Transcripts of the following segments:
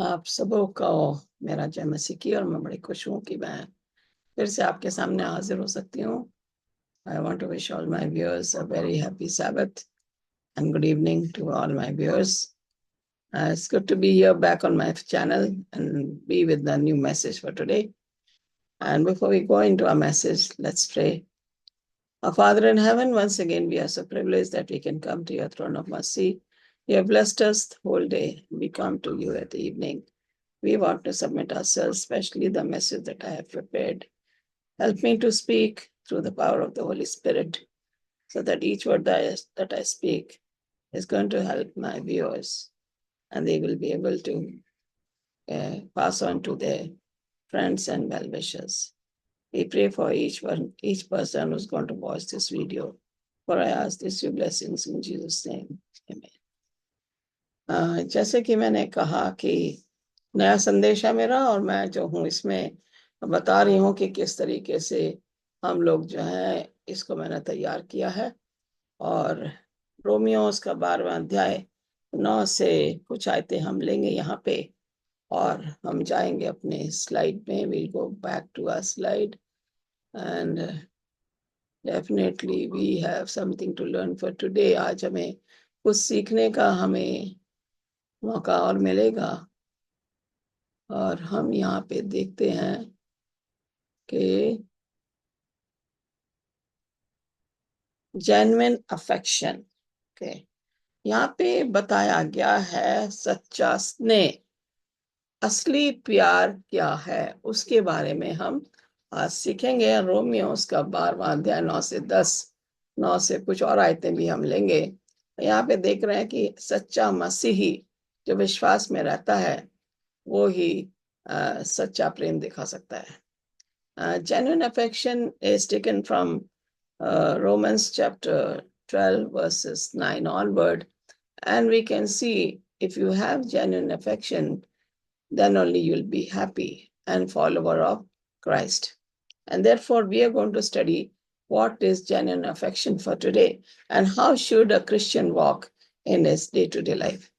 आप सबों को मेरा जय मसीह की। और मैं बड़ी खुश हूँ कि मैं फिर से आपके सामने हाजिर हो सकती हूँ। I want to wish all my viewers a very happy Sabbath and good evening to all my viewers. It's good to be here back on my channel and be with the new message for today. And before we go into our message, let's pray. Our Father in heaven, once again, we are so privileged that we can come to your throne of mercy. You have blessed us the whole day. We come to you at the evening. We want to submit ourselves, especially the message that I have prepared. Help me to speak through the power of the Holy Spirit, so that each word that I speak is going to help my viewers, and they will be able to pass on to their friends and well-wishers. We pray for each person who's going to watch this video. For I ask these few blessings in Jesus' name. Amen. जैसे कि मैंने कहा कि नया संदेश है मेरा, और मैं जो हूँ इसमें बता रही हूँ कि किस तरीके से हम लोग जो है इसको मैंने तैयार किया है। और रोमियो उसका 12वां अध्याय 9 से कुछ आयतें हम लेंगे यहाँ पे, और हम जाएंगे अपने स्लाइड में। Will go back to our slide and definitely we have something to learn for today. आज हमें कुछ सीखने का हमें मौका और मिलेगा। और हम यहाँ पे देखते हैं कि जेन्युइन अफेक्शन के यहाँ पे बताया गया है। सच्चा स्नेह, असली प्यार क्या है, उसके बारे में हम आज सीखेंगे। रोमियो उसका 12वां अध्याय 9 से 10, 9 से कुछ और आयतें भी हम लेंगे। यहाँ पे देख रहे हैं कि सच्चा मसीही जो विश्वास में रहता है वो ही सच्चा प्रेम दिखा सकता है। Genuine affection is taken from Romans chapter 12 verses 9 onward, and we can see if you have genuine affection, then only you'll be happy and follower of Christ. And therefore we are going to study what is genuine affection for today and how should a Christian walk in his day-to-day life.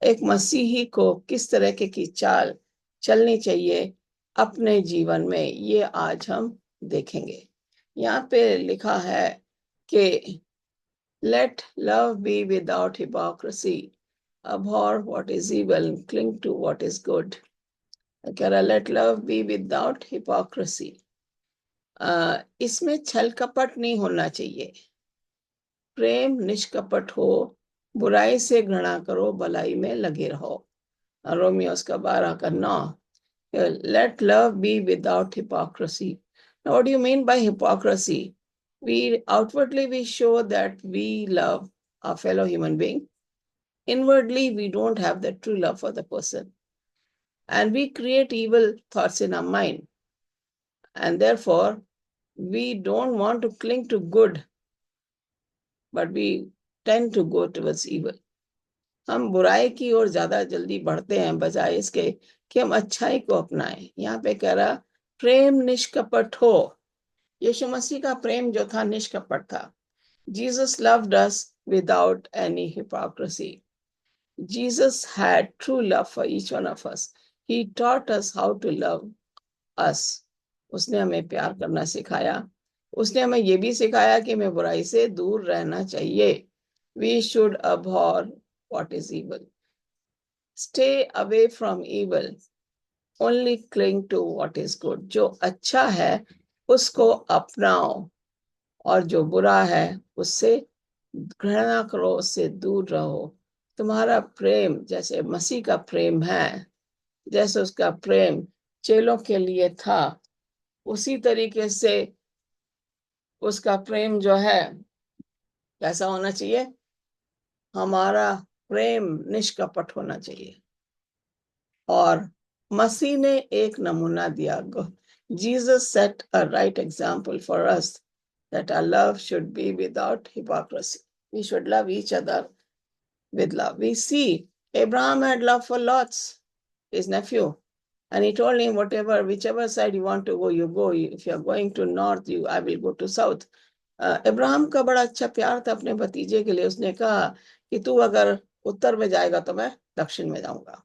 एक मसीही को किस तरह की चाल चलनी चाहिए अपने जीवन में, ये आज हम देखेंगे। यहाँ पे लिखा है कि let love be without hypocrisy, abhor what is evil and cling to what is good. कह रहा let love be without hypocrisy. इसमें छल कपट नहीं होना चाहिए। प्रेम निष्कपट हो, बुराई से घृणा करो, भलाई में लगे रहो। रोमियो का 12 का 9. Let love be without hypocrisy. Now, what do you mean by hypocrisy? Outwardly we show that we love our fellow human being. Inwardly we don't have the true love for the person, and we create evil thoughts in our mind, and therefore we don't want to cling to good, but we tend to go towards evil. हम बुराई की ओर ज्यादा जल्दी बढ़ते हैं बजाय इसके कि हम अच्छाई को अपनाएं। यहाँ पे कह रहा प्रेम निष्कपट हो। यीशु मसीह का प्रेम जो था निष्कपट था। Jesus loved us without any hypocrisy. Jesus had true love for each one of us. He taught us how to love us. उसने हमें प्यार करना सिखाया। उसने हमें ये भी सिखाया कि हमें बुराई से दूर रहना चाहिए। We should abhor what is evil. Stay away from evil. Only cling to what is good. जो अच्छा है उसको अपनाओ, और जो बुरा है उससे घृणा करो, उससे दूर रहो। तुम्हारा प्रेम जैसे मसीह का प्रेम है, जैसे उसका प्रेम चेलों के लिए था, उसी तरीके से उसका प्रेम जो है कैसा होना चाहिए। हमारा प्रेम निष्कपट होना चाहिए। और मसीह ने एक नमूना दिया। Jesus set a right example for us that our love should be without hypocrisy. We should love each other with love. We see Abraham had love for Lot, his nephew, and he told him, whichever side you want to go, you go. If you are going to north, I will go to south. Ibrahim का बड़ा अच्छा प्यार था अपने भतीजे के लिए। उसने कहा कि तू अगर उत्तर में जाएगा तो मैं दक्षिण में जाऊंगा।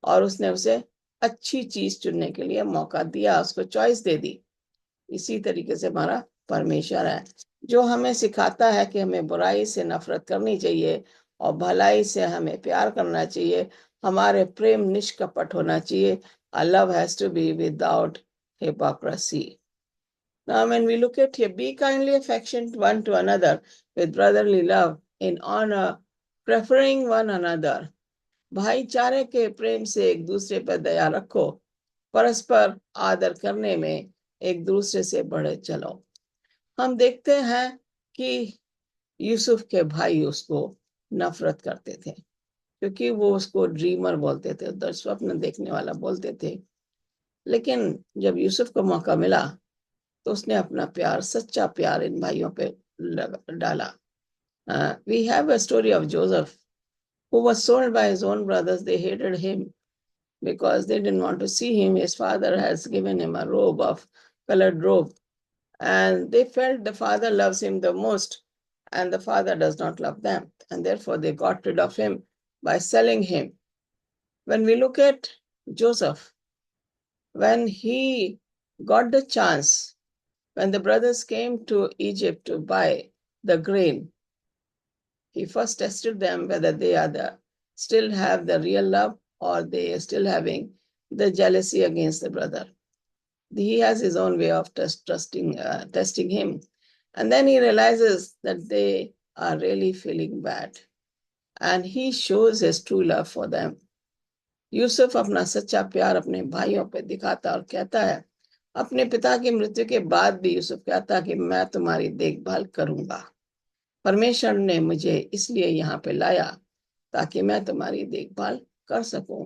और उसने उसे अच्छी चीज चुनने के लिए मौका दिया, उसको चॉइस दे दी। इसी तरीके से हमारा परमेश्वर है, जो हमें सिखाता है कि हमें बुराई से नफरत करनी चाहिए और भलाई से हमें प्यार करना चाहिए। हमारे प्रेम निष्कपट होना चाहिए। A love has to be without hypocrisy. Now, when we look at here, be kindly affectionate one to another with brotherly love, in honor, preferring one another. भाईचारे के प्रेम से एक दूसरे पर दया रखो, परस्पर आदर करने में एक दूसरे से बढ़े चलो। हम देखते हैं कि यूसुफ के भाई उसको नफरत करते थे, क्योंकि वो उसको ड्रीमर बोलते थे, उधर स्वप्न देखने वाला बोलते थे। लेकिन जब यूसुफ को मौका मिला तो उसने अपना प्यार, सच्चा प्यार इन भाइयों पे डाला। We have a story of Joseph, who was sold by his own brothers. They hated him because they didn't want to see him. His father has given him a robe of colored robe, and they felt the father loves him the most, and the father does not love them, and therefore they got rid of him by selling him. When we look at Joseph, when he got the chance, when the brothers came to Egypt to buy the grain, he first tested them whether they are still have the real love or they are still having the jealousy against the brother. He has his own way of testing him. And then he realizes that they are really feeling bad. And he shows his true love for them. Yusuf अपना सच्चा प्यार अपने भाइयों पे दिखाता और कहता है, अपने पिता की मृत्यु के बाद भी यूसुफ कहता कि मैं तुम्हारी देखभाल करूंगा। परमेश्वर ने मुझे इसलिए यहाँ पे लाया ताकि मैं तुम्हारी देखभाल कर सकूं।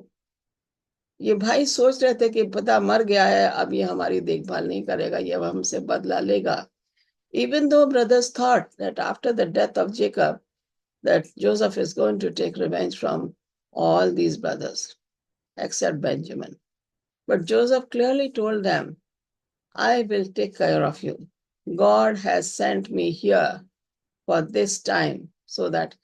ये भाई सोच रहे थे कि पिता मर गया है, अब ये हमारी देखभाल नहीं करेगा, ये हमसे बदला लेगा। Even though brothers thought that after the death of Jacob, that Joseph is going to take revenge from all these brothers, except Benjamin. But Joseph clearly told them, I will take care of you. God has sent me here for this time so that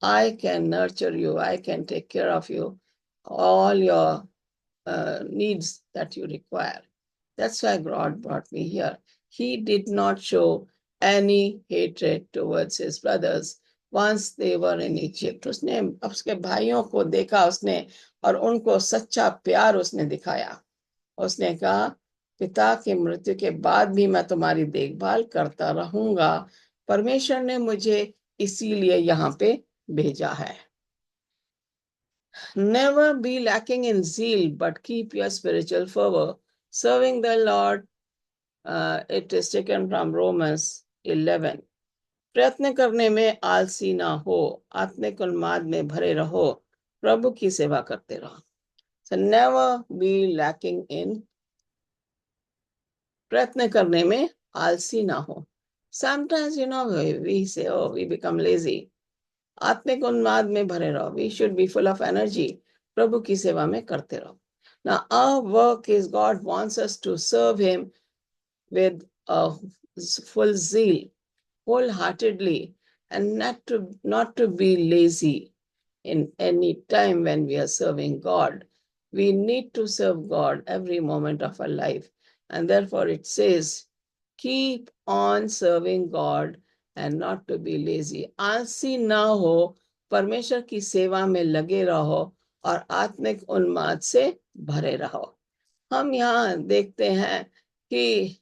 I can nurture you, I can take care of you, all your needs that you require. That's why God brought me here. He did not show any hatred towards his brothers once they were in Egypt. उसने उसके भाइयों को देखा उसने और उनको सच्चा प्यार उसने दिखाया। उसने कहा, पिता की मृत्यु के बाद भी मैं तुम्हारी देखभाल करता रहूंगा। परमेश्वर ने मुझे इसीलिए यहाँ पे भेजा है। Never be lacking in zeal, but keep your spiritual fervor, serving the Lord. It is taken from Romans 11. प्रयत्न करने में आलसी ना हो, आत्मिक उन्माद में भरे रहो, प्रभु की सेवा करते रहो। So never be lacking in, प्रयत्न करने में आलसी ना हो। Sometimes, we say, oh, we become lazy. आत्मिक उन्माद में भरे रहो. We should be full of energy. प्रभु की सेवा में करते रहो. Now, our work is God wants us to serve Him with a full zeal, wholeheartedly, and not to be lazy in any time when we are serving God. We need to serve God every moment of our life. And therefore it says, keep on serving God and not to be lazy. आलसी ना हो, परमेश्वर की सेवा में लगे रहो और आत्मिक उन्माद से भरे रहो। हम यहाँ देखते हैं कि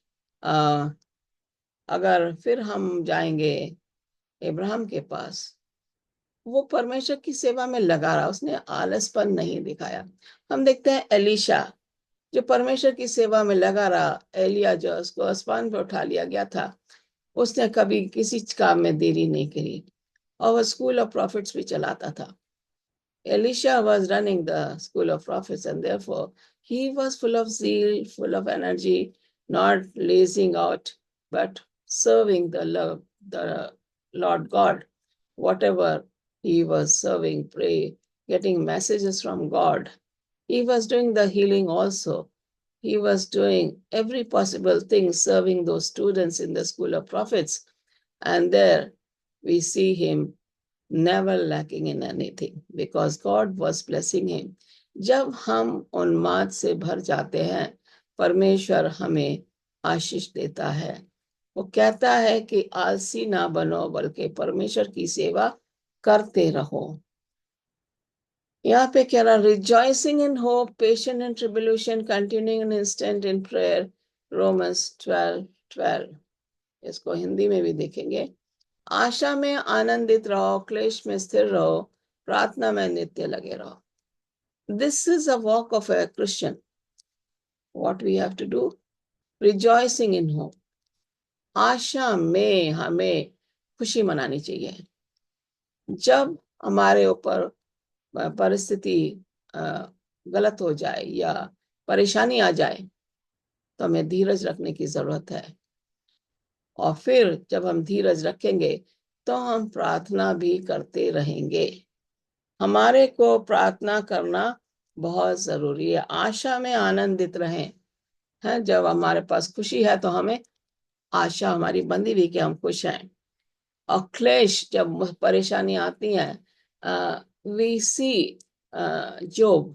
अगर फिर हम जाएंगे इब्राहिम के पास, वो परमेश्वर की सेवा में लगा रहा, उसने आलसपन नहीं दिखाया। हम देखते हैं एलीशा, जो परमेश्वर की सेवा में लगा रहा। एलिया जो उसको आसमान पर उठा लिया गया था, उसने कभी किसी काम में देरी नहीं करी और वह स्कूल ऑफ प्रॉफिट्स भी चलाता था। Elisha was running the school of prophets, and therefore he was full of zeal, full of energy, not lazing out, but serving the Lord God. Whatever he was serving, pray, getting messages from God. He was doing the healing also. He was doing every possible thing, serving those students in the school of prophets. And there we see him never lacking in anything because God was blessing him. जब हम उन्माद से भर जाते हैं, परमेश्वर हमें आशीष देता है। वो कहता है कि आलसी ना बनो, बल्कि परमेश्वर की सेवा करते रहो। यहाँ पे कह रहा, rejoicing in hope, patient in tribulation, continuing in instant in prayer, Romans 12:12। इसको हिंदी में भी देखेंगे। आशा में आनंदित रहो, क्लेश में स्थिर रहो, प्रार्थना में नित्य लगे रहो। This is a walk of a Christian. What we have to do, rejoicing in hope. आशा में हमें खुशी मनानी चाहिए। जब हमारे ऊपर परिस्थिति गलत हो जाए या परेशानी आ जाए, तो हमें धीरज रखने की जरूरत है। और फिर जब हम धीरज रखेंगे तो हम प्रार्थना भी करते रहेंगे। हमारे को प्रार्थना करना बहुत जरूरी है। आशा में आनंदित रहें। है, जब हमारे पास खुशी है तो हमें आशा हमारी बंधी हुई कि हम खुश हैं। और क्लेश, जब परेशानी आती है, we see Job,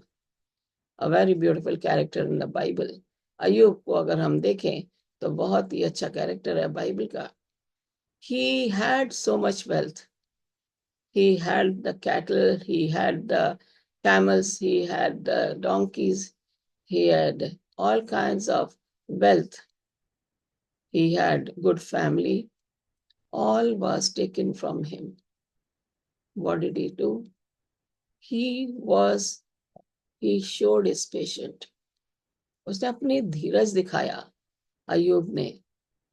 a very beautiful character in the Bible. अय्यूब को अगर हम देखें तो बहुत ही अच्छा कैरेक्टर है बाइबल का। He had so much wealth, he had the cattle, he had the camels, he had the donkeys, he had all kinds of wealth, he had good family, all was taken from him. What did he do? He showed his patience. उसने अपनी धीरज दिखाया, अय्यूब ने,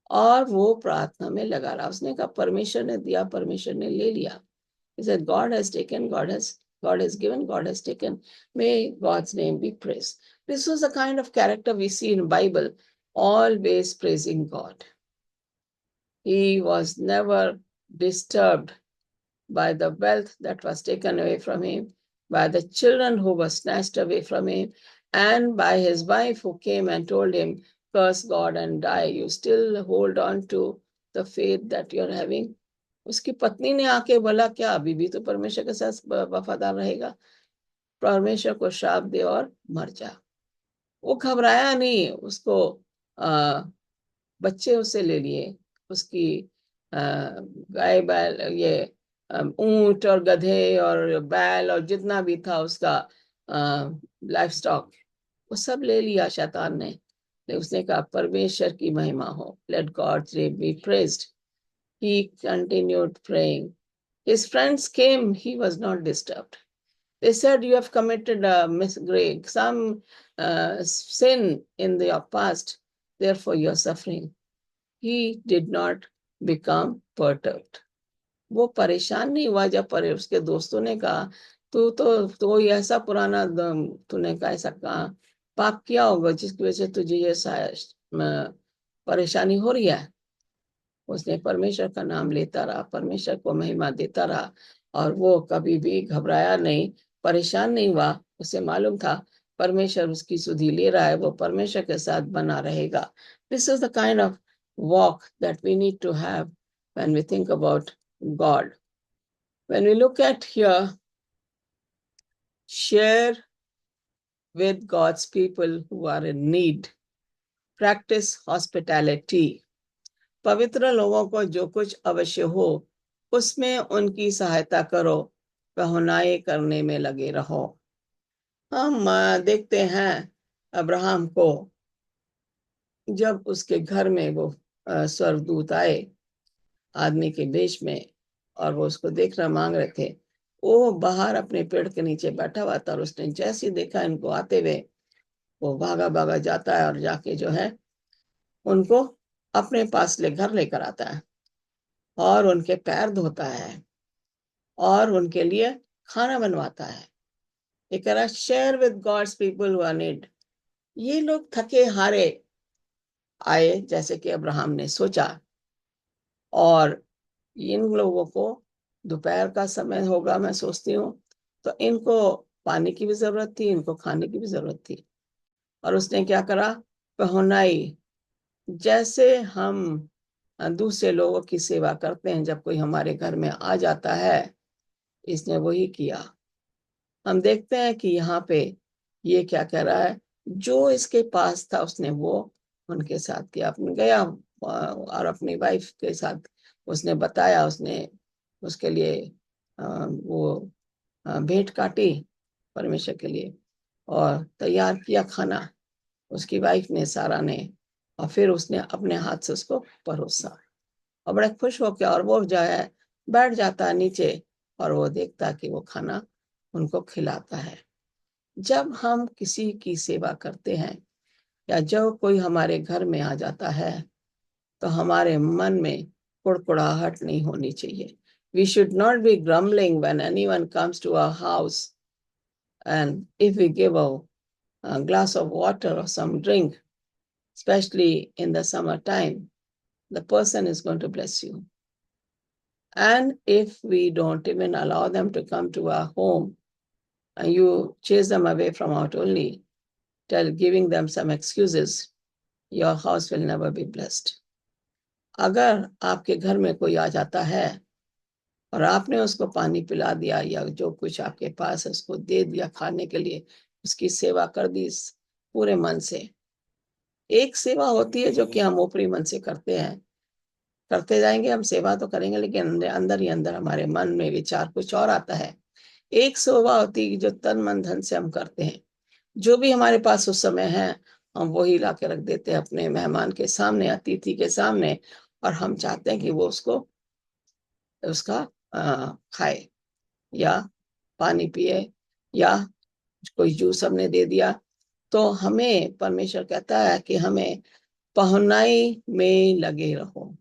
और वो प्रार्थना में लगा रहा। उसने कहा परमेश्वर ने दिया, परमेश्वर ने ले लिया। He said, God has taken, God has given, God has taken. May God's name be praised. This was the kind of character we see in Bible, always praising God. He was never disturbed by the wealth that was taken away from him, by the children who were snatched away from him, and by his wife who came and told him, curse God and die. You still hold on to the faith that you're having. उसकी पत्नी ने आके बोला, क्या अभी भी तो परमेश्वर के साथ वफादार रहेगा? परमेश्वर को श्राप दे और मर जा। वो घबराया नहीं। उसको बच्चे उससे ले लिए, उसकी गाय बैल, ये ऊंट और गधे और बैल और जितना भी था उसका लाइफ स्टॉक, वो सब ले लिया शैतान ने। उसने कहा परमेश्वर की महिमा हो, let God's name be praised. He continued praying. His friends came, he was not disturbed. They said, you have committed some sin in your past, therefore you are suffering. He did not become perturbed. वो परेशान नहीं हुआ जब उसके दोस्तों ने कहा, तो ये ऐसा पुराना तूने का ऐसा कहा पाप किया होगा जिसकी वजह से तुझे ये परेशानी हो रही है। उसने परमेश्वर का नाम लेता रहा, परमेश्वर को महिमा देता रहा, और वो कभी भी घबराया नहीं, परेशान नहीं हुआ। उसे मालूम था परमेश्वर उसकी सुधि ले रहा है, वो परमेश्वर के साथ बना रहेगा। This is the kind of walk that we need to have when we think about God. When we look at here, share with God's people who are in need, practice hospitality. पवित्र लोगों को जो कुछ अवश्य हो उसमें उनकी सहायता करो, पहुनाई करने में लगे रहो। हम देखते हैं अब्राहम को, जब उसके घर में वो स्वर्गदूत आए आदमी के वेश में, और वो उसको देखना मांग रहे थे। वो बाहर अपने पेड़ के नीचे बैठा हुआ था, और उसने जैसे देखा इनको आते हुए, वो भागा भागा जाता है और जाके जो है उनको अपने पास घर लेकर आता है, और उनके पैर धोता है, और उनके लिए खाना बनवाता है। ये कह रहा, share with God's people who are need. ये लोग थके हारे आए जैसे कि अब्राहम ने सोचा, और इन लोगों को दोपहर का समय होगा मैं सोचती हूँ, तो इनको पानी की भी जरूरत थी, इनको खाने की भी जरूरत थी। और उसने क्या करा, पहुनाई। जैसे हम दूसरे लोगों की सेवा करते हैं जब कोई हमारे घर में आ जाता है, इसने वही किया। हम देखते हैं कि यहाँ पे ये क्या कह रहा है, जो इसके पास था उसने वो उनके साथ किया। अपने गया और अपनी वाइफ के साथ उसने बताया, उसने उसके लिए वो भेंट काटी परमेश्वर के लिए और तैयार किया खाना उसकी वाइफ ने, सारा ने, और फिर उसने अपने हाथ से उसको परोसा और बड़े खुश हो गया। और वो जो है बैठ जाता नीचे और वो देखता कि वो खाना उनको खिलाता है। जब हम किसी की सेवा करते हैं या जब कोई हमारे घर में आ जाता है तो हमारे मन में कुड़कुड़ाहट नहीं होनी चाहिए। We should not be grumbling when anyone comes to our house, and if we give a glass of water or some drink, especially in the summertime, the person is going to bless you. And if we don't even allow them to come to our home and you chase them away from out only, giving them some excuses, your house will never be blessed. अगर आपके घर में कोई आ जाता है और आपने उसको पानी पिला दिया या जो कुछ आपके पास है उसको दे दिया खाने के लिए, उसकी सेवा कर दी पूरे मन से। एक सेवा होती है जो कि हम ऊपरी मन से करते हैं, करते जाएंगे, हम सेवा तो करेंगे लेकिन अंदर ही अंदर हमारे मन में विचार कुछ और आता है। एक सेवा होती है जो तन मन धन से हम करते हैं, जो भी हमारे पास उस समय है हम वही ला के रख देते हैं अपने मेहमान के सामने, अतिथि के सामने, और हम चाहते हैं कि वो उसको उसका खाए या पानी पिए या कोई जूस हमने दे दिया। तो हमें परमेश्वर कहता है कि हमें पहुनाई में लगे रहो,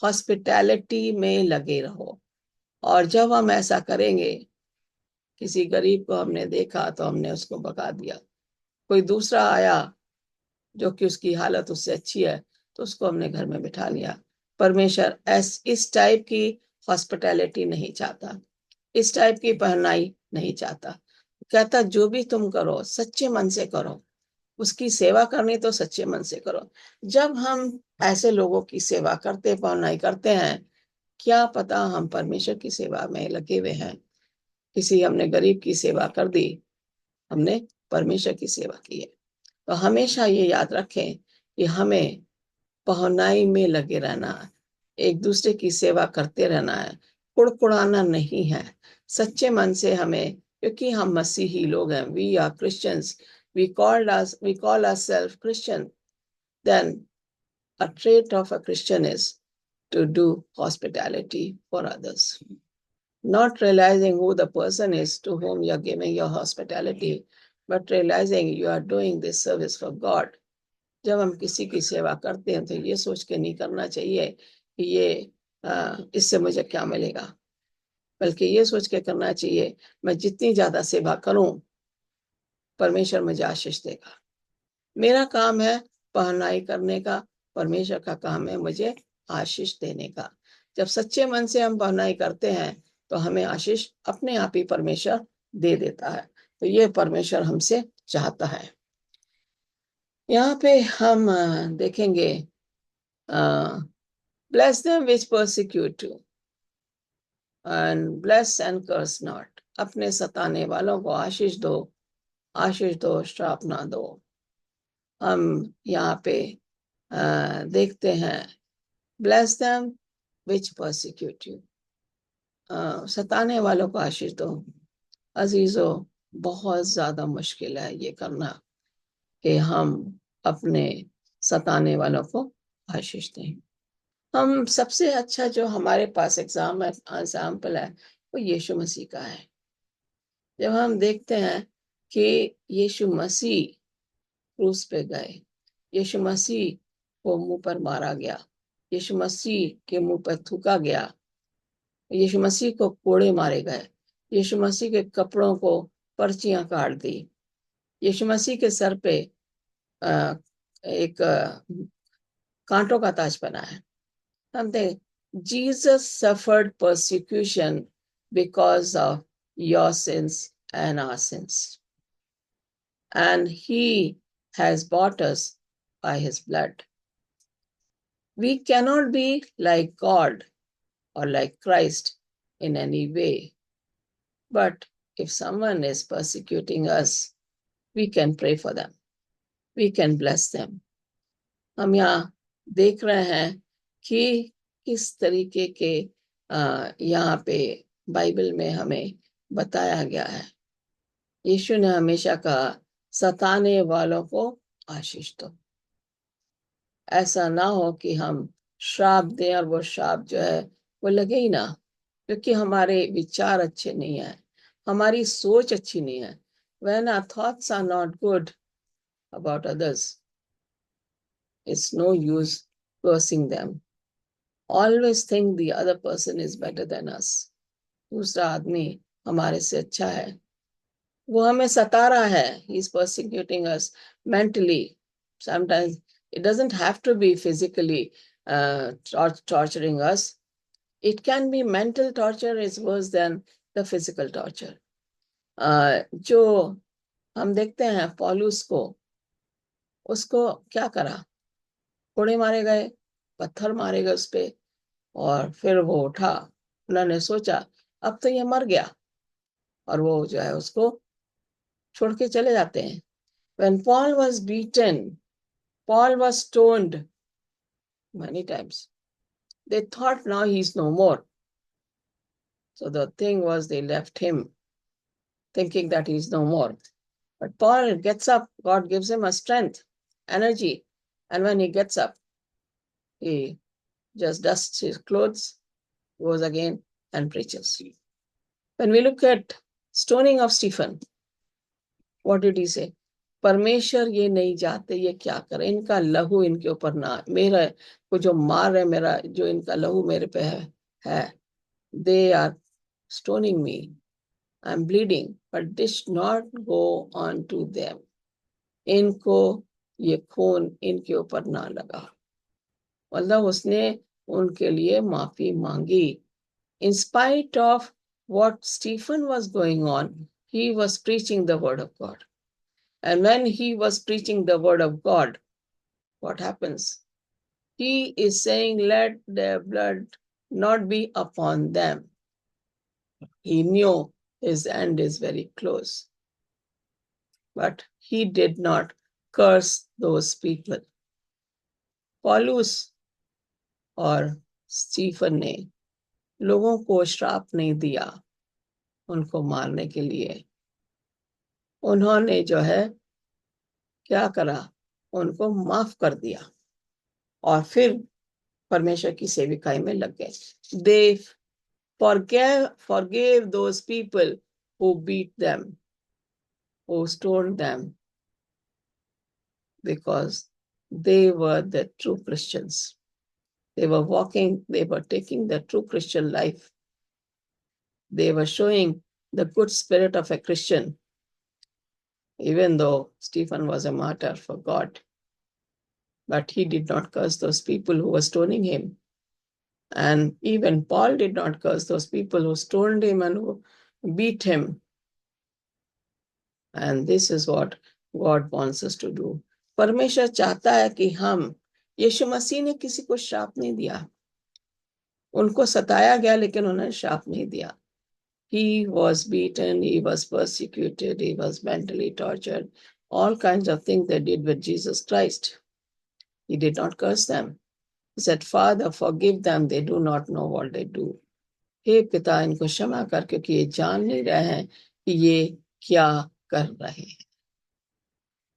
हॉस्पिटैलिटी में लगे रहो। और जब हम ऐसा करेंगे, किसी गरीब को हमने देखा तो हमने उसको भगा दिया, कोई दूसरा आया जो कि उसकी हालत उससे अच्छी है तो उसको हमने घर में बिठा लिया। परमेश्वर इस टाइप की हॉस्पिटैलिटी नहीं चाहता, इस टाइप की पहनाई नहीं चाहता। कहता जो भी तुम करो सच्चे मन से करो, उसकी सेवा करनी तो सच्चे मन से करो। जब हम ऐसे लोगों की सेवा करते, पहनाई करते हैं, क्या पता हम परमेश्वर की सेवा में लगे हुए हैं। किसी हमने गरीब की सेवा कर दी, हमने परमेश्वर की सेवा की है। तो हमेशा ये याद रखें कि हमें पहुनाई में लगे रहना है, एक दूसरे की सेवा करते रहना है, कुड़कुड़ाना नहीं है, सच्चे मन से हमें, क्योंकि हम मसीही लोग हैं, we are Christians, we call ourselves Christian, then a trait of a Christian is to do hospitality for others. Not realizing who the person is to whom you are giving your hospitality, but realizing you are doing this service for God. जब हम किसी की सेवा करते हैं तो ये सोच के नहीं करना चाहिए कि ये इससे मुझे क्या मिलेगा, बल्कि ये सोच के करना चाहिए मैं जितनी ज्यादा सेवा करूं परमेश्वर मुझे आशीष देगा। मेरा काम है पहनाई करने का, परमेश्वर का काम है मुझे आशीष देने का। जब सच्चे मन से हम पहनाई करते हैं तो हमें आशीष अपने आप ही परमेश्वर दे देता है। तो ये परमेश्वर हमसे चाहता है। यहाँ पे हम देखेंगे bless them which persecute you and bless and curse not. अपने सताने वालों को आशीष दो, श्राप ना दो। हम यहाँ पे देखते हैं bless them which persecute you, सताने वालों को आशीष दो। अजीजों, बहुत ज्यादा मुश्किल है ये करना कि हम अपने सताने वालों को आशीष दें। हम सबसे अच्छा जो हमारे पास एग्जाम्पल है वो यीशु मसीह का है। जब हम देखते हैं कि यीशु मसीह क्रूस पे गए, यीशु मसीह को मुंह पर मारा गया, यीशु मसीह के मुंह पर थूका गया, यीशु मसीह को कोड़े मारे गए, यीशु मसीह के कपड़ों को पर्चियां काट दी, यीशु मसीह के सर पे एक कांटों का ताज बना है। Something. Jesus suffered persecution because of your sins and our sins. And he has bought us by his blood. We cannot be like God or like Christ in any way. But if someone is persecuting us, we can pray for them, we can bless them. हम यहाँ देख रहे हैं कि किस तरीके के यहाँ पे बाइबल में हमें बताया गया है। यीशु ने हमेशा कहा, सताने वालों को आशीष दो। ऐसा ना हो कि हम श्राप दें और वो श्राप जो है वो लगे ही ना, क्योंकि हमारे विचार अच्छे नहीं है, हमारी सोच अच्छी नहीं है। When our thoughts are not good about others, it's no use cursing them. Always think the other person is better than us. दूसरा आदमी हमारे से अच्छा है, वो हमें सता रहा है, he is persecuting us mentally. Sometimes it doesn't have to be physically torturing us. It can be mental torture is worse than the physical torture. जो हम देखते हैं पौलुस को, उसको क्या करा, कोड़े मारे गए, पत्थर मारे गए उस पे, और फिर वो उठा। उन्होंने सोचा अब तो ये मर गया, और वो जो है उसको छोड़ के चले जाते हैं। When Paul was beaten, Paul was stoned many times. They thought now he's no more. So the thing was they left him thinking that he's no more. But Paul gets up, God gives him a strength, energy. And when he gets up, he just dusts his clothes, goes again and preaches. When we look at stoning of Stephen, what did he say? परमेश्वर ये नहीं चाहते ये क्या करे, इनका लहू इनके ऊपर ना, मेरा को जो मार है, मेरा जो इनका लहू मेरे पे है, they are stoning me, I'm bleeding, but this not go on to them. इनको ये खून इनके ऊपर ना लगा। मतलब उसने उनके लिए माफी मांगी। In spite of what Stephen was going on, he was preaching the word of God. And when he was preaching the word of God, what happens? He is saying, let their blood not be upon them. He knew his end is very close. But he did not curse those people. पौलुस और Stephen ने लोगों को श्राप नहीं दिया उनको मारने के लिए। उन्होंने जो है क्या करा, उनको माफ कर दिया और फिर परमेश्वर की सेविकाई में लग गए। They forgave those people who beat them, who stoned them, because they were the true Christians. They were walking, they were taking the true Christian life. They were showing the good spirit of a Christian, even though Stephen was a martyr for God. But he did not curse those people who were stoning him. And even Paul did not curse those people who stoned him and who beat him. And this is what God wants us to do. परमेश्वर चाहता है कि हम, यीशु मसीह ने किसी को श्राप नहीं दिया, उनको सताया गया लेकिन उन्हें श्राप नहीं दिया। He was beaten, he was persecuted, he was mentally tortured, all kinds of things they did with Jesus Christ. He did not curse them. He said, Father, forgive them, they do not know what they do. हे पिता, इनको क्षमा कर, क्योंकि ये जान नहीं रहे हैं कि ये क्या कर रहे हैं।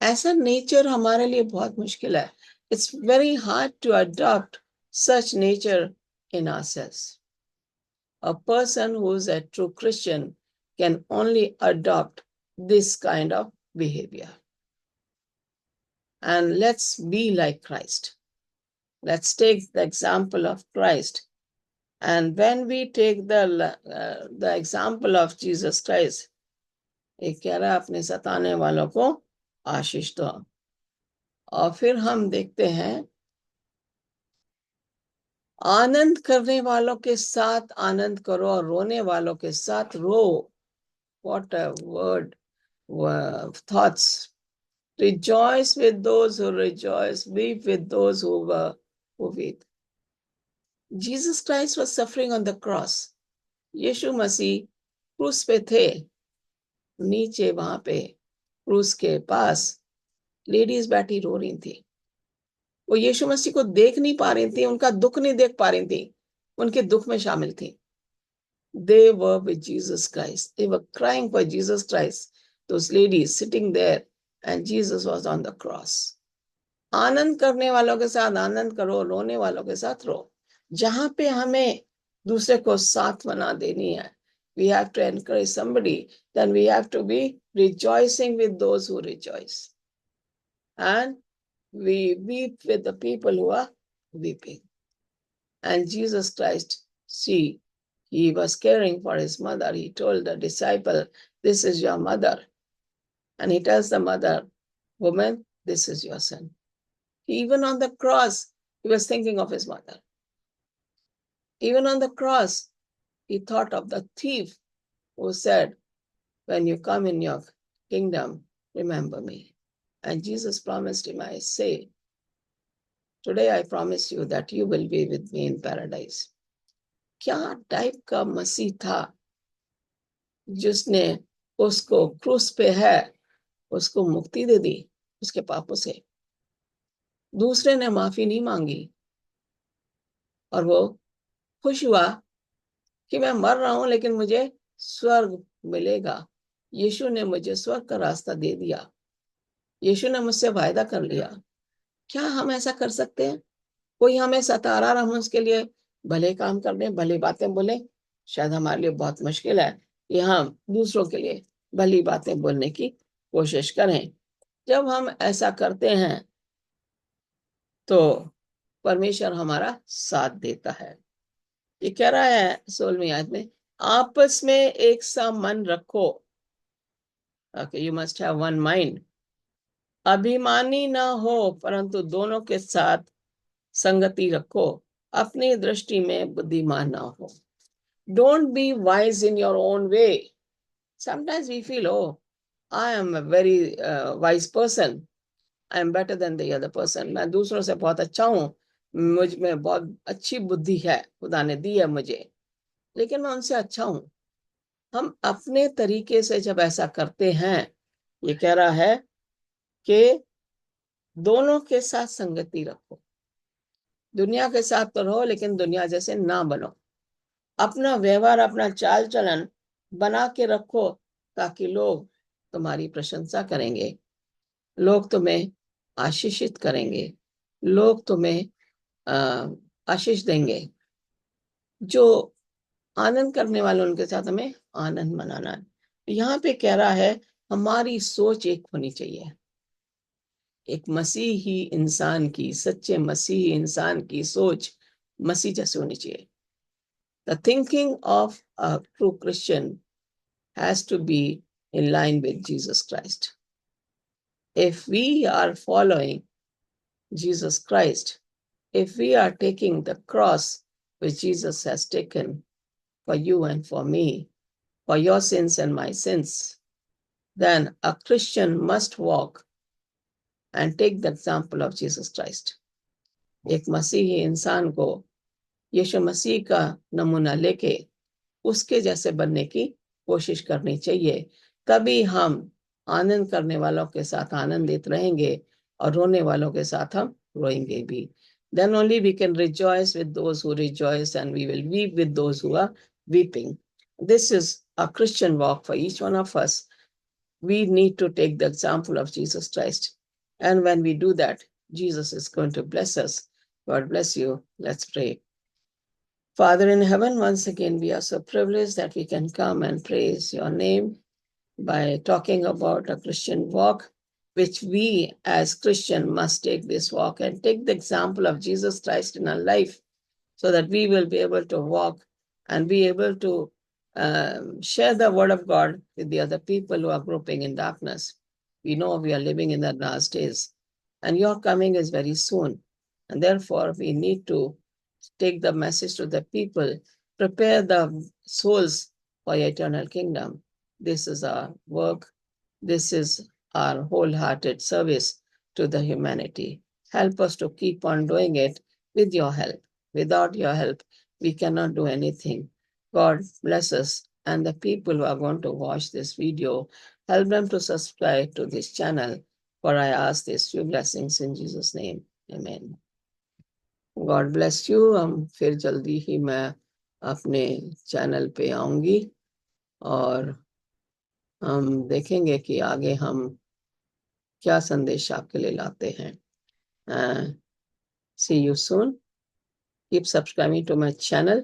ऐसा नेचर हमारे लिए बहुत मुश्किल है। It's very hard to adopt such nature in ourselves. A person who is a true Christian can only adopt this kind of behavior. And let's be like Christ. Let's take the example of Christ. And when we take the example of Jesus Christ, एक कह रहा है अपने सताने वालों को आशीष दो। और फिर हम देखते हैं, आनंद करने वालों के साथ आनंद करो और रोने वालों के साथ रो। What a word, thoughts. Rejoice with those who rejoice, weep with those who weep. Jesus Christ was suffering on the cross. यीशु मसीह क्रूस पे थे, नीचे वहां पे क्रूस के पास लेडीज बैठी रो रही थी। वो यीशु मसीह को देख नहीं पा रही थी, उनका दुख नहीं देख पा रही थी, उनके दुख में शामिल थी। They were with Jesus Christ. They were crying for Jesus Christ. Those ladies sitting there, and Jesus was on the cross. आनंद करने वालों के साथ आनंद करो, रोने वालों के साथ रो। जहां पे हमें दूसरे को साथ बना देनी है, we have to encourage somebody, then we have to be rejoicing with those who rejoice. And we weep with the people who are weeping. And Jesus Christ, see, he was caring for his mother. He told the disciple, this is your mother. And he tells the mother, woman, this is your son. Even on the cross, he was thinking of his mother. Even on the cross, he thought of the thief who said, when you come in your kingdom, remember me. And Jesus promised him, I say, today I promise you that you will be with me in paradise. क्या type का मसीह था जिसने उसको क्रूस पे है, उसको मुक्ति दे दी उसके पापों से। दूसरे ने माफी नहीं मांगी और वो खुश हुआ कि मैं मर रहा हूं लेकिन मुझे स्वर्ग मिलेगा। यीशु ने मुझे स्वर्ग का रास्ता दे दिया, यीशु ने मुझसे वायदा कर लिया। क्या हम ऐसा कर सकते हैं? कोई हमें सता रहा, हम उसके लिए भले काम कर दें, भली बातें बोले, शायद हमारे लिए बहुत मुश्किल है कि हम दूसरों के लिए भली बातें बोलने की कोशिश करें। जब हम ऐसा करते हैं तो परमेश्वर हमारा साथ देता है। ये कह रहा है 16वीं आयत में, आपस में एक सा मन रखो। Okay, you must have one mind. अभिमानी ना हो परंतु दोनों के साथ संगति रखो, अपनी दृष्टि में बुद्धिमान ना हो। Don't be wise in your own way. Sometimes we feel, oh, I am a very wise person. I am better than the other person. मैं दूसरों से बहुत अच्छा हूँ, मुझ में बहुत अच्छी बुद्धि है, खुदा ने दी है मुझे, लेकिन मैं उनसे अच्छा हूँ। हम अपने तरीके से जब ऐसा करते हैं, ये कह रहा है कि दोनों के साथ संगति रखो। दुनिया के साथ तो रहो लेकिन दुनिया जैसे ना बनो। अपना व्यवहार, अपना चाल चलन बना के रखो ताकि लोग तुम्हारी प्रशंसा करेंगे, लोग तुम्हें आशीषित करेंगे, लोग तुम्हें आशीष देंगे। जो आनंद करने वाले उनके साथ हमें आनंद मनाना है। यहाँ पे कह रहा है हमारी सोच एक होनी चाहिए, एक मसीही इंसान की, सच्चे मसीही इंसान की सोच मसीह जैसे होनी चाहिए। The thinking of a true Christian has to be in line with Jesus Christ. If we are following Jesus Christ, if we are taking the cross which Jesus has taken for you and for me, for your sins and my sins, then a Christian must walk and take the example of Jesus Christ. एक मसीही इंसान को यीशु मसीह का नमूना लेके उसके जैसे बनने की कोशिश करनी चाहिए। तभी हम आनंद करने वालों के साथ आनंदित रहेंगे और रोने वालों के साथ हम रोएंगे भी। Then only we can rejoice with those who rejoice and we will weep with those who are weeping. This is a Christian walk for each one of us. We need to take the example of Jesus Christ. And when we do that, Jesus is going to bless us. God bless you. Let's pray. Father in heaven, once again, we are so privileged that we can come and praise your name by talking about a Christian walk, which we as Christian must take this walk and take the example of Jesus Christ in our life so that we will be able to walk and be able to share the word of God with the other people who are groping in darkness. We know we are living in the last days and your coming is very soon. And therefore, we need to take the message to the people, prepare the souls for your eternal kingdom. This is our work. This is our wholehearted service to the humanity. Help us to keep on doing it with your help. Without your help, we cannot do anything. God bless us and the people who are going to watch this video, help them to subscribe to this channel. For I ask these few blessings in Jesus' name. Amen. God bless you. फिर जल्दी ही मैं अपने channel पे आऊंगी और हम देखेंगे कि आगे हम क्या संदेश आपके लिए लाते हैं. See you soon. Keep subscribing to my channel.